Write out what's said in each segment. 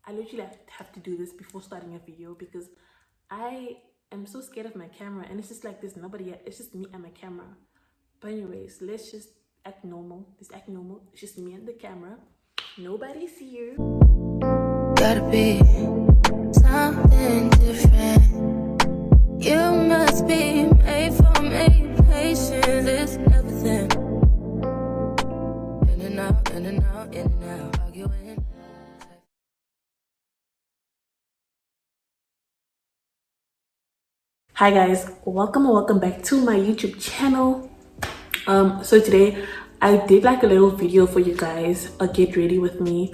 I literally have to do this before starting a video because I am so scared of my camera, and it's just like there's nobody yet. It's just me and my camera. But anyways, let's just act normal. Let's act normal. It's just me and the camera. Nobody's here. Gotta be something different. You must be made for me. Patience is everything. In and out, in and out, in and out. Arguing. Hi guys, welcome back to my YouTube channel. So today I did like a little video for you guys, a get ready with me.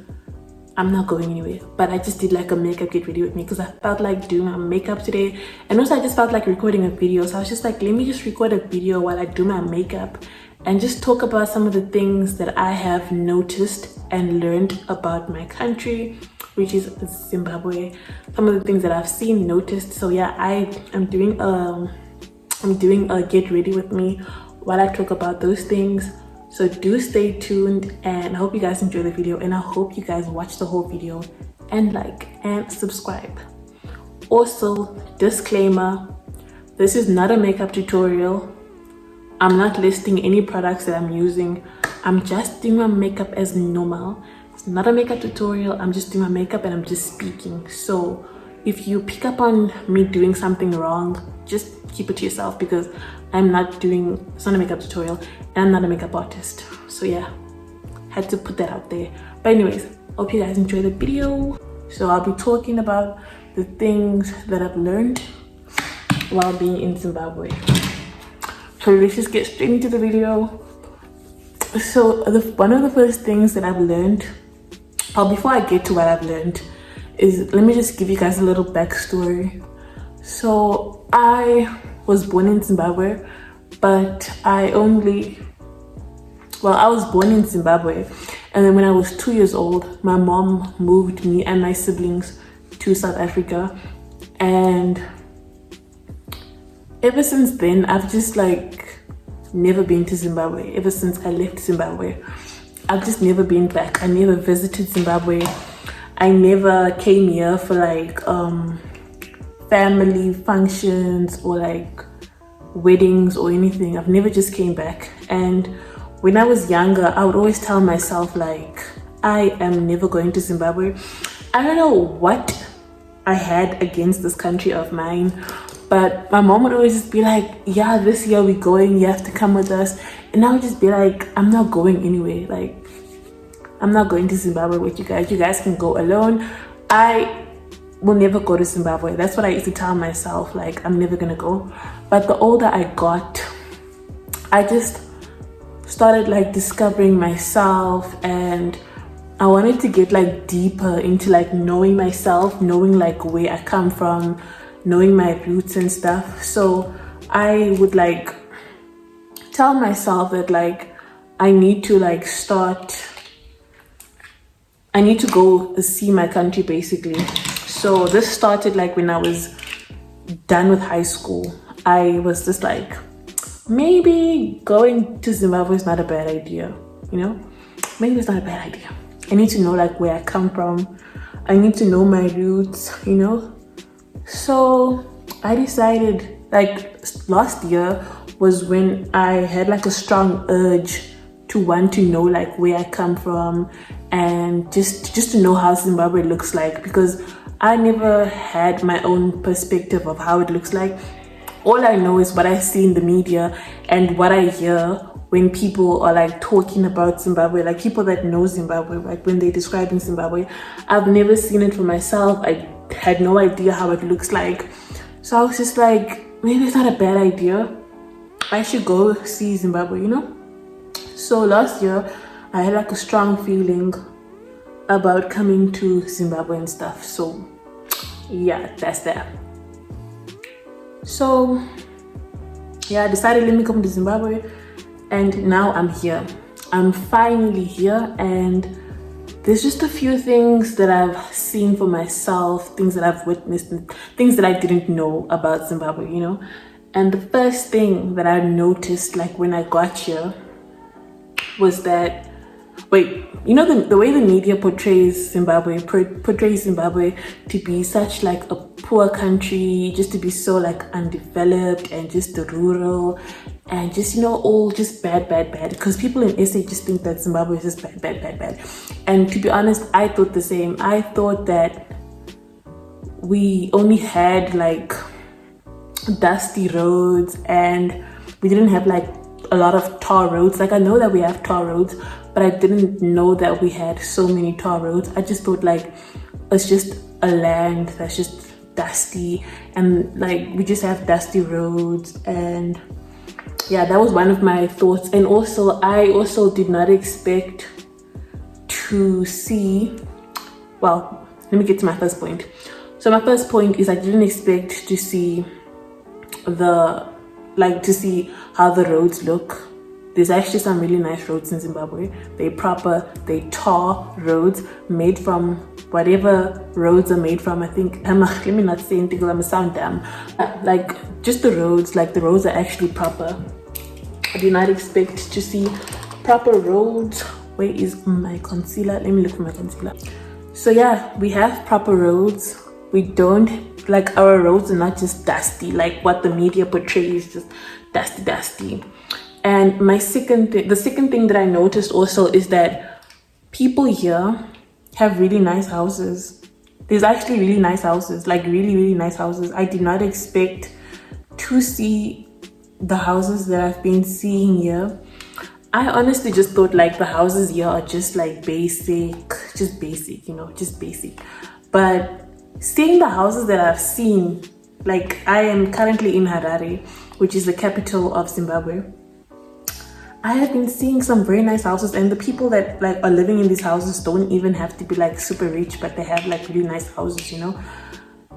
I'm not going anywhere, but I just did like a makeup get ready with me because I felt like doing my makeup today, and also I just felt like recording a video. So I was just like, let me just record a video while I do my makeup and just talk about some of the things that I have noticed and learned about my country, which is Zimbabwe. Some of the things that I've seen, noticed. So yeah, I'm doing a get ready with me while I talk about those things. So do stay tuned, and I hope you guys enjoy the video, and I hope you guys watch the whole video and like and subscribe. Also, disclaimer, this is not a makeup tutorial. I'm not listing any products that I'm using. I'm just doing my makeup as normal. It's not a makeup tutorial. I'm just doing my makeup and I'm just speaking. So if you pick up on me doing something wrong, just keep it to yourself, because I'm not doing, it's not a makeup tutorial and I'm not a makeup artist. So yeah, had to put that out there. But anyways, hope you guys enjoy the video. So I'll be talking about the things that I've learned while being in Zimbabwe. So let's just get straight into the video. So one of the first things that I've learned, or before I get to what I've learned, is, let me just give you guys a little backstory. So I was born in Zimbabwe, but I was born in Zimbabwe, and then when I was 2 years old, my mom moved me and my siblings to South Africa, and ever since then I've just like never been to Zimbabwe. Ever since I left Zimbabwe, I've just never been back. I never visited Zimbabwe. I never came here for like family functions or like weddings or anything. I've never just came back. And when I was younger, I would always tell myself like, I am never going to Zimbabwe. I don't know what I had against this country of mine, but my mom would always just be like, yeah, this year we're going, you have to come with us. And I would just be like, I'm not going anyway. Like, I'm not going to Zimbabwe with you guys. You guys can go alone. I will never go to Zimbabwe. That's what I used to tell myself, like, I'm never gonna go. But the older I got, I just started like discovering myself, and I wanted to get like deeper into like knowing myself, knowing like where I come from, knowing my roots and stuff. So I would like tell myself that like I need to go see my country basically. So this started like when I was done with high school. I was just like, maybe going to Zimbabwe is not a bad idea, you know? Maybe it's not a bad idea. I need to know like where I come from. I need to know my roots, you know? So I decided, like last year was when I had like a strong urge to want to know like where I come from, and just to know how Zimbabwe looks like, because I never had my own perspective of how it looks like. All I know is what I see in the media and what I hear when people are like talking about Zimbabwe, like people that know Zimbabwe, like when they're describing Zimbabwe. I've never seen it for myself. I had no idea how it looks like. So I was just like, maybe it's not a bad idea. I should go see Zimbabwe, you know? So last year, I had like a strong feeling about coming to Zimbabwe and stuff. So yeah, that's that. So yeah, I decided, let me come to Zimbabwe, and now I'm here. I'm finally here, and there's just a few things that I've seen for myself, things that I've witnessed, and things that I didn't know about Zimbabwe, you know? And the first thing that I noticed like when I got here was that wait, you know, the way the media portrays Zimbabwe to be such like a poor country, just to be so like undeveloped and just rural and just, you know, all just bad, because people in SA just think that Zimbabwe is just bad. And to be honest, I thought the same. I thought that we only had like dusty roads and we didn't have like a lot of tar roads. Like, I know that we have tar roads, but I didn't know that we had so many tar roads. I just thought like it's just a land that's just dusty and like we just have dusty roads. And yeah, that was one of my thoughts. And also I also did not expect to see, well, let me get to my first point. So my first point is I didn't expect to see how the roads look. There's actually some really nice roads in Zimbabwe. They tar roads made from whatever roads are made from. I think, let me not say anything because I'm a sound dumb. Like just the roads, like the roads are actually proper. I did not expect to see proper roads. Where is my concealer? Let me look for my concealer. So yeah, we have proper roads. We don't, like, our roads are not just dusty like what the media portrays, just dusty. And the second thing that I noticed also is that people here have really nice houses. There's actually really nice houses, like really nice houses. I did not expect to see the houses that I've been seeing here. I honestly just thought like the houses here are just like basic, you know, just basic. But seeing the houses that I've seen, like I am currently in Harare, which is the capital of Zimbabwe. I have been seeing some very nice houses, and the people that like are living in these houses don't even have to be like super rich, but they have like really nice houses, you know.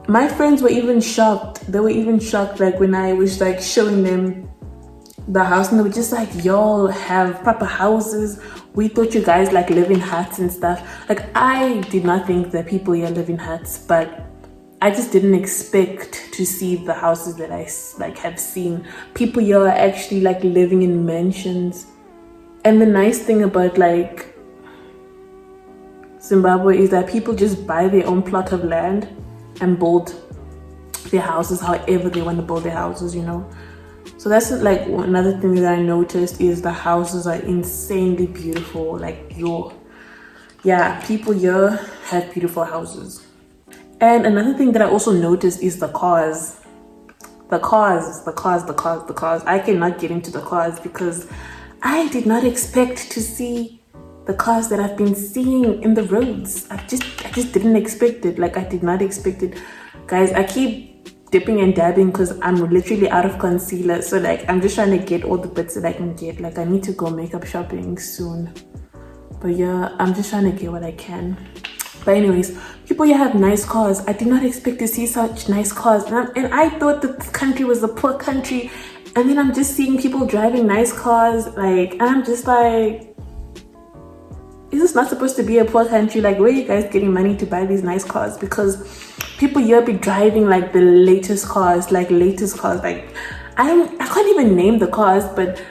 My friends were even shocked. They were even shocked like when I was like showing them the house, and they were just like, y'all have proper houses. We thought you guys like live in huts and stuff. Like, I did not think that people here live in huts, but I just didn't expect to see the houses that I like have seen. People here are actually like living in mansions. And the nice thing about like Zimbabwe is that people just buy their own plot of land and build their houses however they want to build their houses, you know. So that's like another thing that I noticed is the houses are insanely beautiful. Like, yeah, people here have beautiful houses. And another thing that I also noticed is the cars. The cars. I cannot get into the cars because I did not expect to see the cars that I've been seeing in the roads. I just didn't expect it. Like, I did not expect it. Guys, I keep dipping and dabbing because I'm literally out of concealer. So like, I'm just trying to get all the bits that I can get. Like, I need to go makeup shopping soon. But yeah, I'm just trying to get what I can. But anyways, people here have nice cars. I did not expect to see such nice cars. And I thought that this country was a poor country. And then I'm just seeing people driving nice cars. Like, and I'm just like, is this not supposed to be a poor country? Like, where are you guys getting money to buy these nice cars? Because people here be driving like the latest cars. Like, I can't even name the cars, but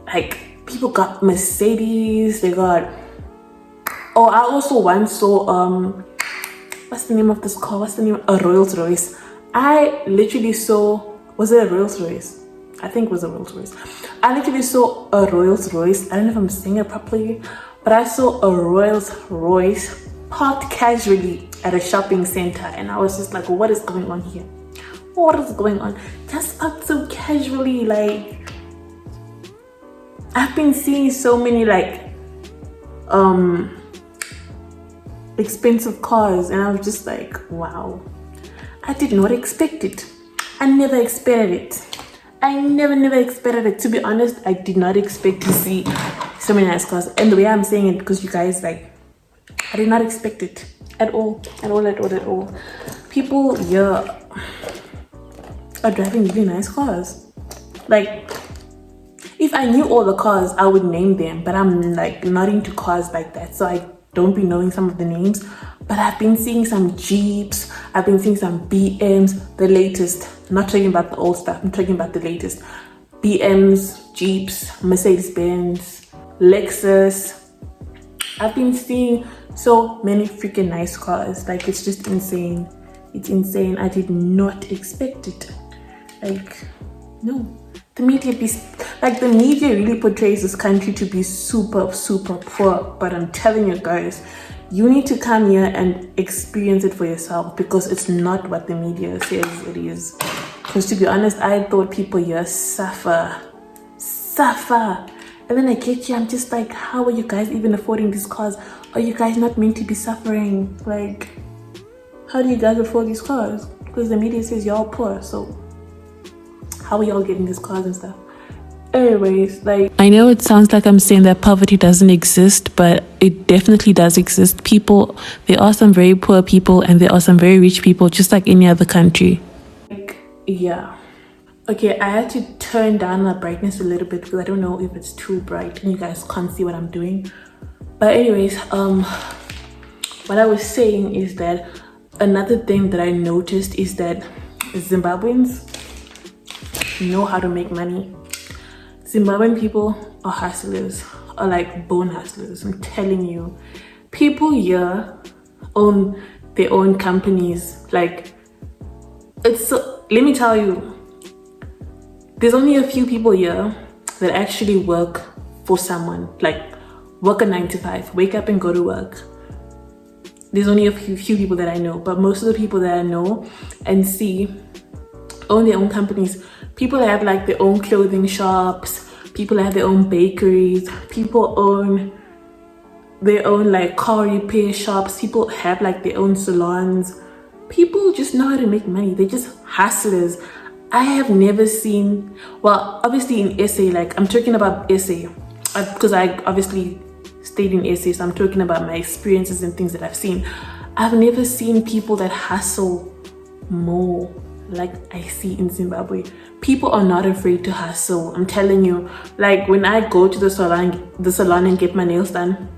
like people got Mercedes, they got, oh, I also once saw what's the name of this car? A Rolls Royce. I literally saw, was it a Rolls Royce? I think it was a Rolls Royce. I literally saw a Rolls Royce. I don't know if I'm saying it properly, but I saw a Rolls Royce parked casually at a shopping center, and I was just like, what is going on here? What is going on? Just parked so casually. Like, I've been seeing so many like expensive cars, and I was just like, wow, I did not expect it. I never expected it. I never expected it. To be honest, I did not expect to see so many nice cars. And the way I'm saying it, because you guys, like, I did not expect it at all. People here are driving really nice cars. Like, if I knew all the cars, I would name them, but I'm like not into cars like that, so I don't be knowing some of the names. But I've been seeing some Jeeps, I've been seeing some BMs, the latest. I'm not talking about the old stuff, I'm talking about the latest. BMs, Jeeps, Mercedes-Benz, Lexus, I've been seeing so many freaking nice cars. Like, it's just insane. It's insane. I did not expect it. Like, no. The media the media really portrays this country to be super poor, but I'm telling you guys, you need to come here and experience it for yourself, because it's not what the media says it is. Because to be honest, I thought people here suffer, and then I get here, I'm just like, how are you guys even affording these cars? Are you guys not meant to be suffering? Like, how do you guys afford these cars? Because the media says y'all poor, so how are y'all getting these cars and stuff? Anyways, like, I know it sounds like I'm saying that poverty doesn't exist, but it definitely does exist. There are some very poor people and there are some very rich people, just like any other country. Like, yeah. Okay, I had to turn down the brightness a little bit because I don't know if it's too bright and you guys can't see what I'm doing. But anyways, what I was saying is that another thing that I noticed is that Zimbabweans know how to make money. Zimbabwean people are hustlers, are like bone hustlers. I'm telling you, people here own their own companies. Like, let me tell you, there's only a few people here that actually work for someone, like work a 9 to 5, wake up and go to work. There's only a few people that I know, but most of the people that I know and see own their own companies. People have like their own clothing shops, people have their own bakeries, people own their own like car repair shops, people have like their own salons. People just know how to make money. They're just hustlers. I have never seen, well, obviously in SA, like I'm talking about SA because I obviously stayed in SA, so I'm talking about my experiences and things that I've seen. I've never seen people that hustle more like I see in Zimbabwe. People are not afraid to hustle. I'm telling you, like when I go to the salon and get my nails done,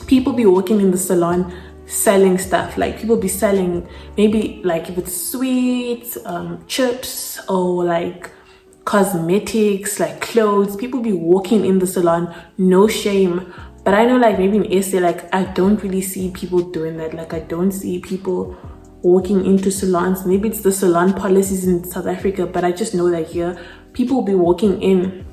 people be walking in the salon selling stuff. Like people be selling maybe like if it's sweets, chips, or like cosmetics, like clothes. People be walking in the salon, no shame. But I know like maybe in SA, like I don't really see people doing that. Like I don't see people walking into salons. Maybe it's the salon policies in South Africa, but I just know that here people will be walking in.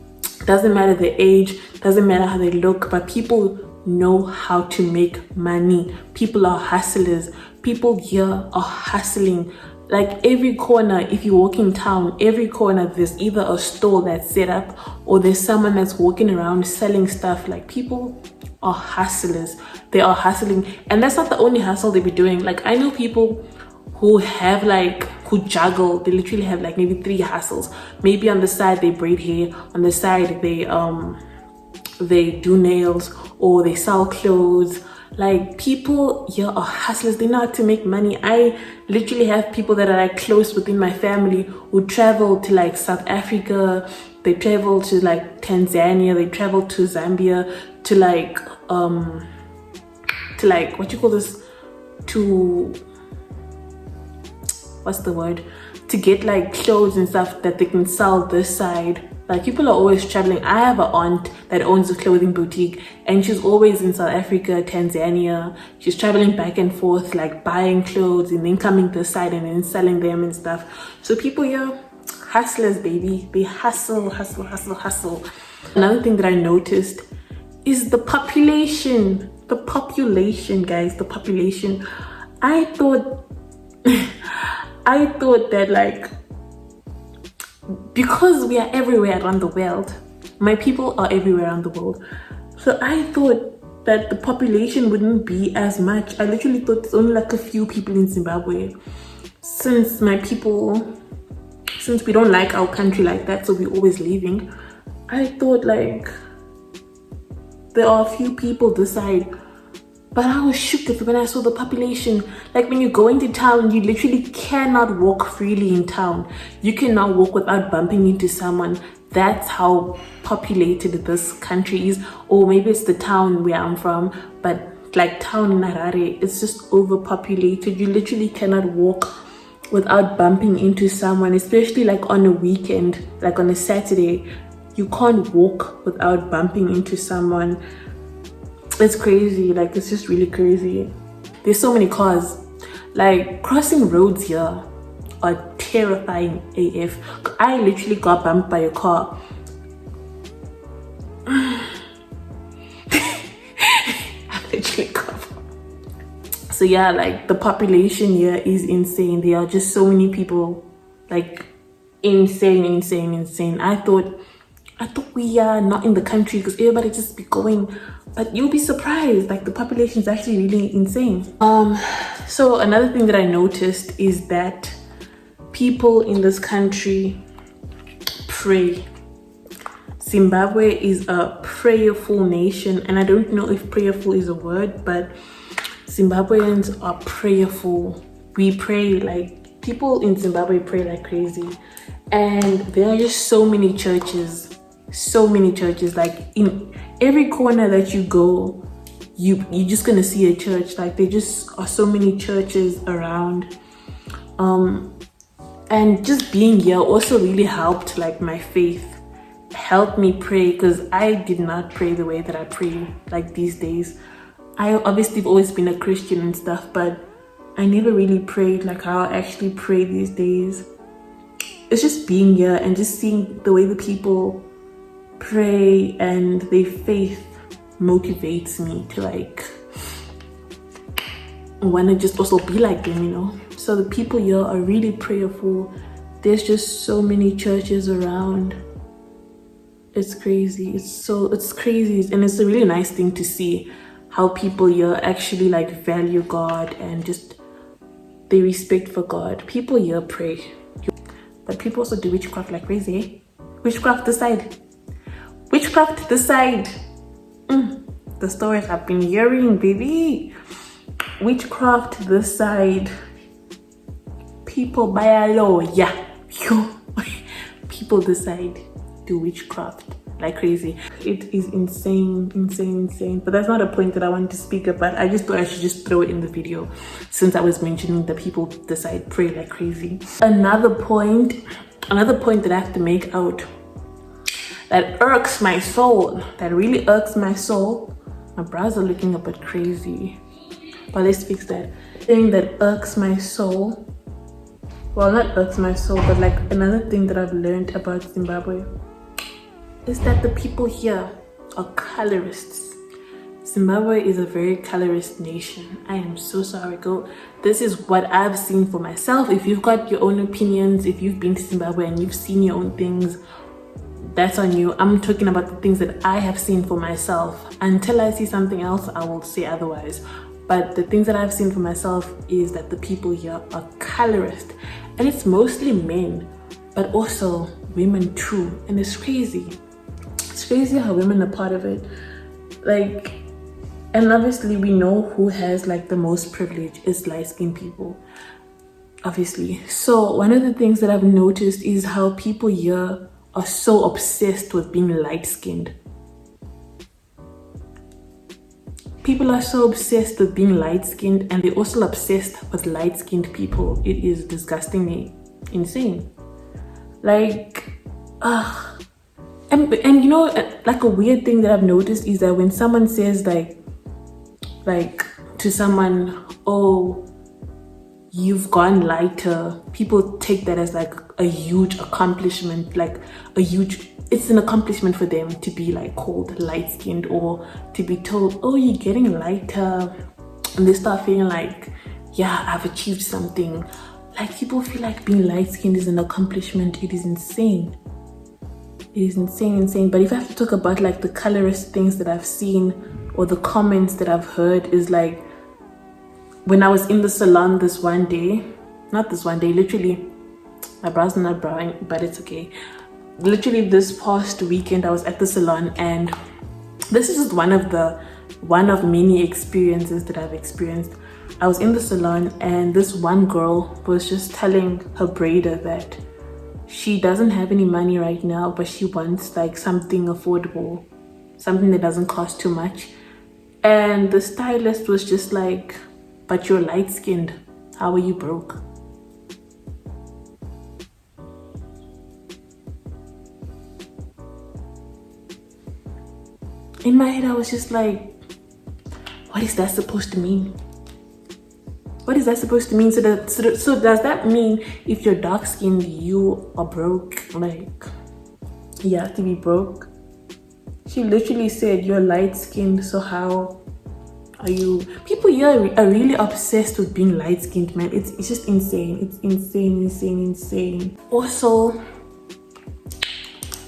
Doesn't matter the age, doesn't matter how they look, but people know how to make money. People are hustlers. People here are hustling. Like every corner, if you walk in town, every corner there's either a store that's set up or there's someone that's walking around selling stuff. Like people are hustlers. They are hustling, and that's not the only hustle they be doing. Like I know people who have like, who juggle. They literally have like maybe 3 hustles. Maybe on the side they braid hair, on the side they do nails, or they sell clothes. Like people here are hustlers. They know how to make money. I literally have people that are like close within my family who travel to like South Africa, they travel to like Tanzania, they travel to Zambia to like what you call this, to what's the word, to get like clothes and stuff that they can sell this side. Like people are always traveling. I have an aunt that owns a clothing boutique and she's always in South Africa, Tanzania. She's traveling back and forth, like buying clothes and then coming this side and then selling them and stuff. So people here, hustlers, baby. They hustle. Another thing that I noticed is the population. The population, guys, the population. I thought that like, because we are everywhere around the world, my people are everywhere around the world, so I thought that the population wouldn't be as much. I literally thought it's only like a few people in Zimbabwe, since we don't like our country like that, so we're always leaving. I thought like there are a few people this side, but I was shook when I saw the population. Like when you go into town, you literally cannot walk freely in town. You cannot walk without bumping into someone. That's how populated this country is. Or maybe it's the town where I'm from, but like town in Harare, it's just overpopulated. You literally cannot walk without bumping into someone, especially like on a weekend, like on a Saturday. You can't walk without bumping into someone. It's crazy. Like, it's just really crazy. There's so many cars. Like, crossing roads here are terrifying AF. I literally got bumped by a car. I literally got bumped. So yeah, like, the population here is insane. There are just so many people, like, insane. I thought we are not in the country because everybody just be going, but you'll be surprised, like, the population is actually really insane. So another thing that I noticed is that people in this country pray. Zimbabwe is a prayerful nation, and I don't know if prayerful is a word, but Zimbabweans are prayerful. We pray, like, people in Zimbabwe pray like crazy, and there are just so many churches. Like, in every corner that you go, you're just gonna see a church. Like, there just are so many churches around. And just being here also really helped, like, my faith. Helped me pray, because I did not pray the way that I pray, like, these days. I obviously have always been a Christian and stuff, but I never really prayed like how I actually pray these days. It's just being here and just seeing the way the people pray, and their faith motivates me to, like, want to just also be like them, you know. So the people here are really prayerful. There's just so many churches around. It's crazy. It's crazy, and it's a really nice thing to see how people here actually, like, value God and just they respect for God. People here pray, but people also do witchcraft like crazy. Witchcraft this side. The stories I've been hearing, baby. Witchcraft this side. People by a law, yeah. People decide do witchcraft like crazy. It is insane. But that's not a point that I want to speak about. I just thought I should just throw it in the video since I was mentioning that people decide pray like crazy. Another point that I have to make out that irks my soul, that really irks my soul. My brows are looking a bit crazy, but let's fix that. Thing that irks my soul, well, not irks my soul, but like another thing that I've learned about Zimbabwe is that the people here are colorists. Zimbabwe is a very colorist nation. I am so sorry, girl. This is what I've seen for myself. If you've got your own opinions, if you've been to Zimbabwe and you've seen your own things, that's on you. I'm talking about the things that I have seen for myself. Until I see something else, I will say otherwise. But the things that I've seen for myself is that the people here are colorist. And it's mostly men, but also women too. And it's crazy. It's crazy how women are part of it. Like, and obviously we know who has like the most privilege is light-skinned people, obviously. So one of the things that I've noticed is how people here are so obsessed with being light-skinned. People are so obsessed with being light-skinned, and they're also obsessed with light-skinned people. It is disgustingly insane. Like, and you know, like a weird thing that I've noticed is that when someone says like to someone, oh, you've gone lighter, people take that as like a huge accomplishment, like it's an accomplishment for them to be like called light-skinned, or to be told, oh, you're getting lighter, and they start feeling like, yeah, I've achieved something. Like, people feel like being light-skinned is an accomplishment. It is insane. It is insane. But if I have to talk about like the colorist things that I've seen, or the comments that I've heard, is like when I was in the salon literally, my brows are not browing, but it's okay. Literally this past weekend I was at the salon, and this is just one of many experiences that I've experienced. I was in the salon, and this one girl was just telling her braider that she doesn't have any money right now, but she wants like something affordable, something that doesn't cost too much. And the stylist was just like, but you're light-skinned, how are you broke? In my head I was just like, what is that supposed to mean? What is that supposed to mean? So does that mean if you're dark skinned you are broke? Like, you have to be broke? She literally said you're light skinned, so how are you? People here are really obsessed with being light skinned, man. It's just insane. It's insane. Also,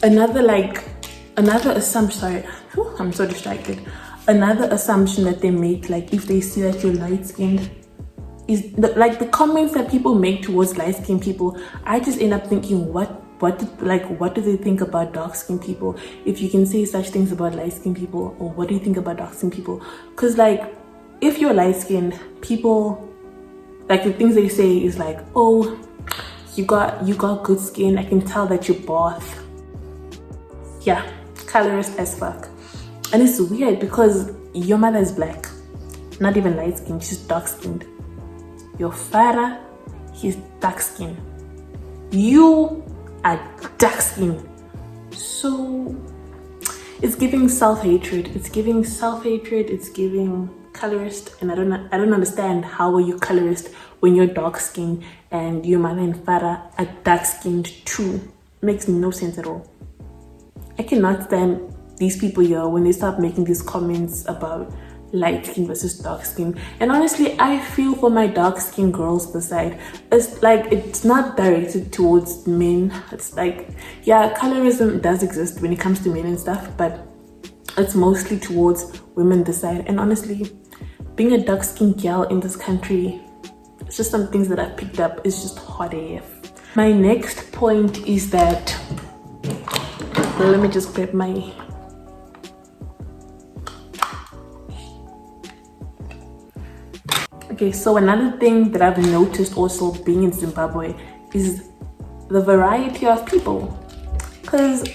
another assumption, sorry, I'm so distracted. Another assumption that they make, like if they see that you're light skinned, is the comments that people make towards light skinned people. I just end up thinking, what do they think about dark skinned people? If you can say such things about light skinned people, or what do you think about dark skinned people? Because like, if you're light skinned, people, like the things they say is like, oh, you got good skin, I can tell that you're bath. Yeah, colorist as fuck. And it's weird because your mother is black, not even light skinned, she's dark skinned. Your father, he's dark skinned. You are dark skinned. So it's giving self-hatred. It's giving colorist, and I don't understand how are you colorist when you're dark skinned and your mother and father are dark skinned too. Makes no sense at all. I cannot stand these people here when they start making these comments about light skin versus dark skin. And honestly, I feel for my dark skin girls beside. It's like, it's not directed towards men. It's like, yeah, colorism does exist when it comes to men and stuff, but it's mostly towards women this side. And honestly, being a dark skinned girl in this country, it's just some things that I picked up. It's just hot AF. My next point is that, well, let me just grab my okay, so another thing that I've noticed also being in Zimbabwe is the variety of people. Because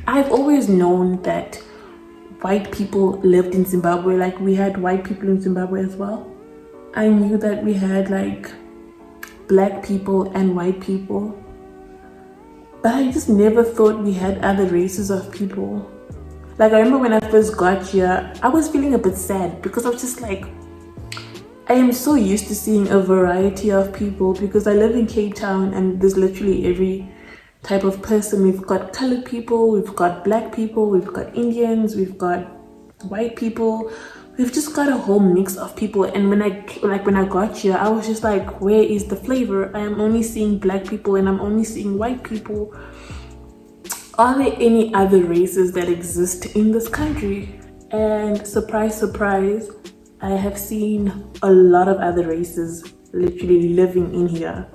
I've always known that white people lived in Zimbabwe, like we had white people in Zimbabwe as well. I knew that we had like black people and white people, but I just never thought we had other races of people. Like I remember when I first got here, I was feeling a bit sad because I was just like, I am so used to seeing a variety of people because I live in Cape Town and there's literally every type of person. We've got colored people, we've got black people, we've got Indians, we've got white people. We've just got a whole mix of people. And when I got here, I was just like, where is the flavor? I am only seeing black people and I'm only seeing white people. Are there any other races that exist in this country? And surprise, surprise, I have seen a lot of other races literally living in here.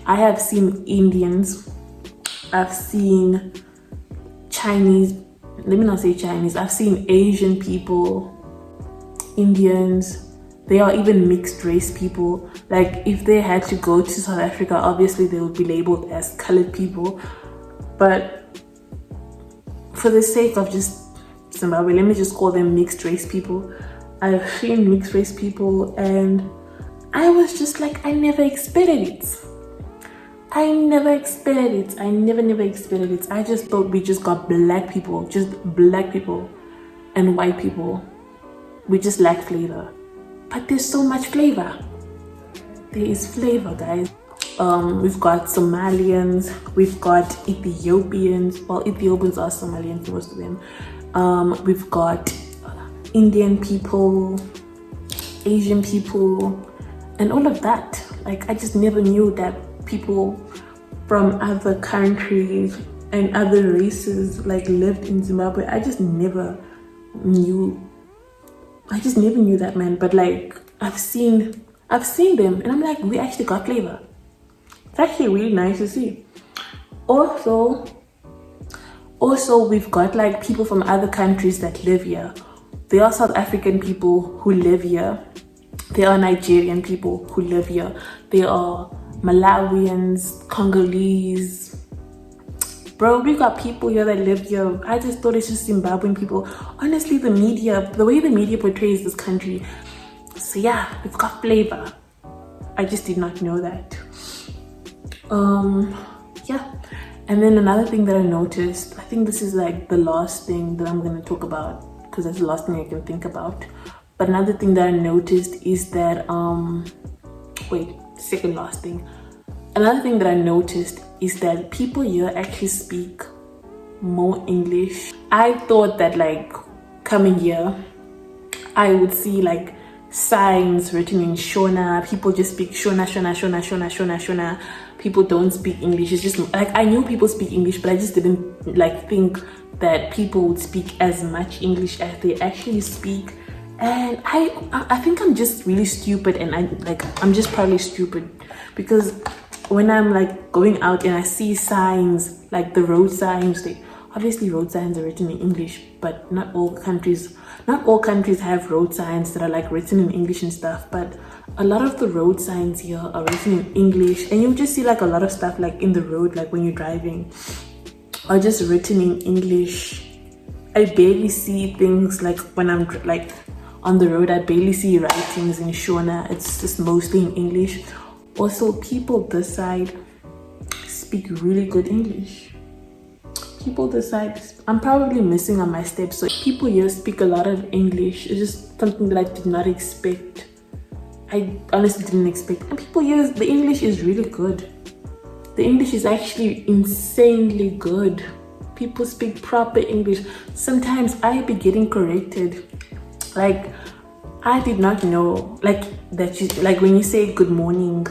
I have seen Indians, I've seen Chinese, let me not say Chinese, I've seen Asian people, Indians, they are even mixed race people. Like if they had to go to South Africa, obviously they would be labeled as colored people. But for the sake of just Zimbabwe, let me just call them mixed race people. I've seen mixed race people and I was just like, I never expected it. I never expected it. I never expected it. I just thought we just got black people and white people. We just lack flavor. But there's so much flavor. There is flavor, guys. We've got Somalians, we've got Ethiopians. Well, Ethiopians are Somalians, most of them. We've got Indian people, Asian people, and all of that. Like I just never knew that people from other countries and other races like lived in Zimbabwe. I just never knew that, man. But like I've seen them and I'm like, we actually got flavor. It's actually really nice to see. Also we've got like people from other countries that live here. There are South African people who live here. There are Nigerian people who live here. There are Malawians, Congolese. Bro, we got people here that live here. I just thought it's just Zimbabwean people. Honestly, the way the media portrays this country. So yeah, we've got flavor. I just did not know that. Yeah. And then another thing that I noticed, I think this is like the last thing that I'm going to talk about, because that's the last thing I can think about. But another thing that I noticed is that wait, second last thing. Another thing that I noticed is that people here actually speak more English. I thought that like coming here, I would see like signs written in Shona. People just speak Shona, Shona, Shona, Shona, Shona, Shona. People don't speak English. It's just like I knew people speak English, but I just didn't like think that people would speak as much English as they actually speak. And I think I'm just really stupid, and I'm just probably stupid because when I'm like going out and I see signs like the road signs, obviously road signs are written in English, but not all countries have road signs that are like written in English and stuff. But a lot of the road signs here are written in English, and you just see like a lot of stuff like in the road, like when you're driving, are just written in English. I barely see things like when I'm like on the road. I barely see writings in Shona. It's just mostly in English. Also, people this side speak really good English. People this side, I'm probably missing on my steps. So people here speak a lot of English. It's just something that I did not expect. I honestly didn't expect. And people here, the English is really good. The English is actually insanely good. People speak proper English. Sometimes I be getting corrected. Like, I did not know, like, that you, like, when you say good morning,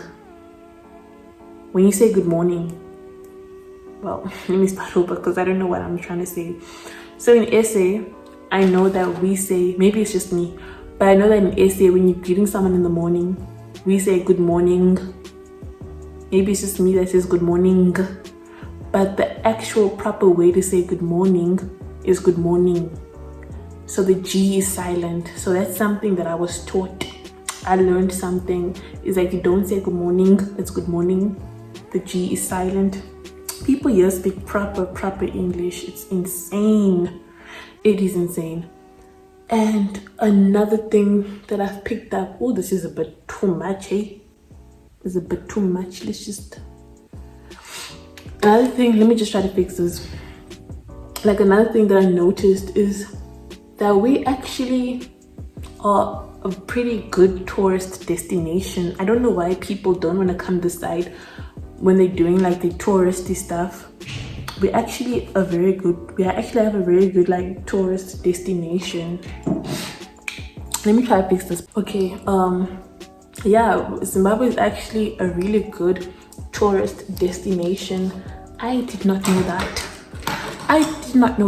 well, let me start over because I don't know what I'm trying to say. So in essay, I know that we say, maybe it's just me, but I know that in essay, when you're greeting someone in the morning, we say good morning. Maybe it's just me that says good morning, but the actual proper way to say good morning is good morning. So the G is silent. So that's something that I was taught. I learned something. Is like you don't say good morning, it's good morning. The G is silent. People here speak proper English. It's insane. It is insane. And another thing that I've picked up, oh, this is a bit too much, eh? It's a bit too much. Let's just, another thing, let me just try to fix this. Like another thing that I noticed is that we actually are a pretty good tourist destination. I don't know why people don't want to come this side when they're doing like the touristy stuff. We actually have a very good like tourist destination. Let me try to fix this. Okay, yeah, Zimbabwe is actually a really good tourist destination. I did not know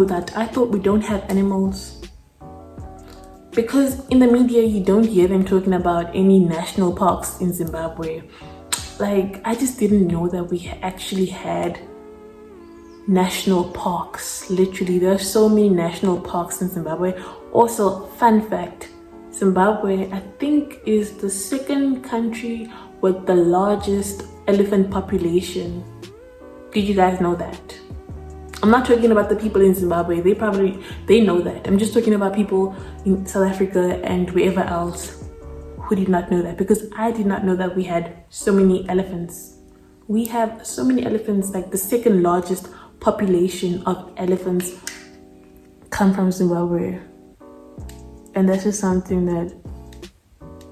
that. I thought we don't have animals. Because in the media, you don't hear them talking about any national parks in Zimbabwe. Like, I just didn't know that we actually had national parks. Literally, there are so many national parks in Zimbabwe. Also, fun fact, Zimbabwe, I think, is the second country with the largest elephant population. Did you guys know that? I'm not talking about the people in Zimbabwe. They know that. I'm just talking about people in South Africa and wherever else who did not know that, because I did not know that we had so many elephants. We have so many elephants. Like the second largest population of elephants come from Zimbabwe. And that's just something that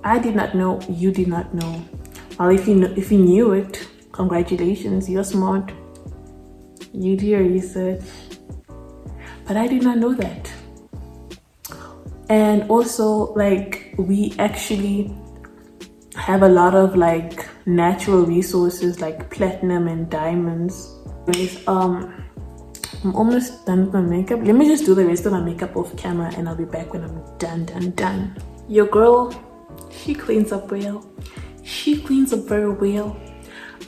I did not know, you did not know. Well, if you knew it, congratulations, you're smart. You do your research. But I did not know that. And also, like, we actually have a lot of like natural resources like platinum and diamonds. Anyways, I'm almost done with my makeup. Let me just do the rest of my makeup off camera and I'll be back when I'm done. Your girl, she cleans up well. She cleans up very well.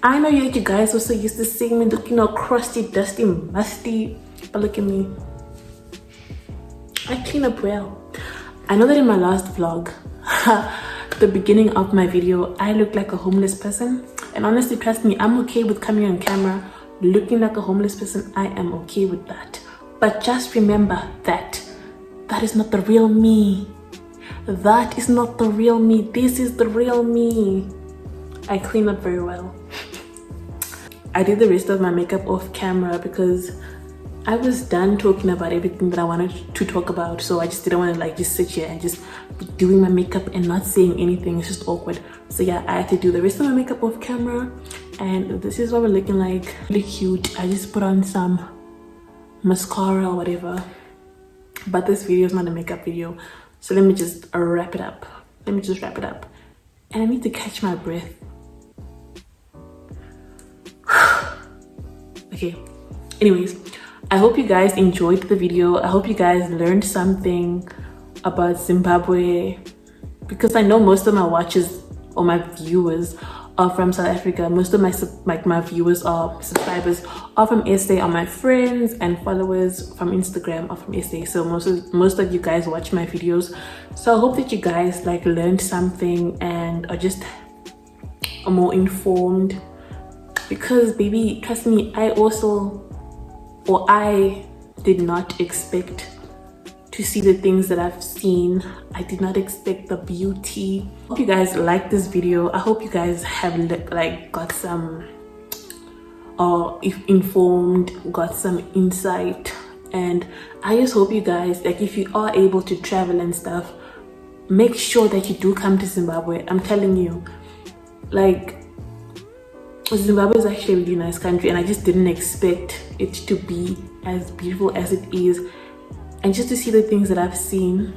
I know you guys also used to see me looking all crusty, dusty, musty, but look at me. I clean up well. I know that in my last vlog, the beginning of my video, I looked like a homeless person. And honestly, trust me, I'm okay with coming on camera looking like a homeless person. I am okay with that. But just remember that is not the real me. That is not the real me. This is the real me. I clean up very well. I did the rest of my makeup off camera because I was done talking about everything that I wanted to talk about, so I just didn't want to like just sit here and just be doing my makeup and not saying anything. It's just awkward. So yeah, I had to do the rest of my makeup off camera, and this is what we're looking like. Really cute. I just put on some mascara or whatever, but this video is not a makeup video, so let me just wrap it up. And I need to catch my breath. Okay, anyways, I hope you guys enjoyed the video. I hope you guys learned something about Zimbabwe, because I know most of my watchers or my viewers are from South Africa. Most of my viewers or subscribers are from SA, are my friends and followers from Instagram are from SA. So most of you guys watch my videos. So I hope that you guys like learned something and are just more informed, because baby, trust me, I did not expect to see the things that I've seen. I did not expect the beauty. I hope you guys like this video. I hope you guys have like got some informed, got some insight, and I just hope you guys, like, if you are able to travel and stuff, make sure that you do come to Zimbabwe. I'm telling you, like, Zimbabwe is actually a really nice country, and I just didn't expect it to be as beautiful as it is, and just to see the things that I've seen.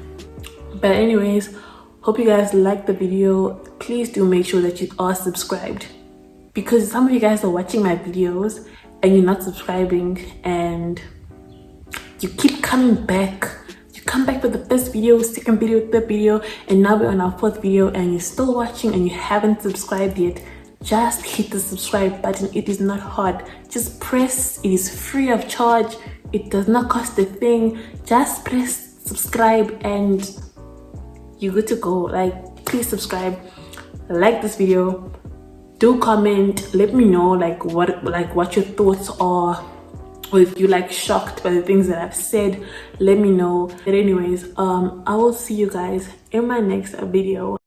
But anyways, hope you guys liked the video. Please do make sure that you are subscribed, because some of you guys are watching my videos and you're not subscribing, and you keep coming back. You come back for the first video, second video, third video, and now we're on our fourth video and you're still watching and you haven't subscribed yet. Just hit the subscribe button. It is not hard. Just press. It is free of charge. It does not cost a thing. Just press subscribe and you're good to go. Like, please subscribe, like this video, do comment, let me know like what your thoughts are, or if you like shocked by the things that I've said, let me know. But anyways, I will see you guys in my next video.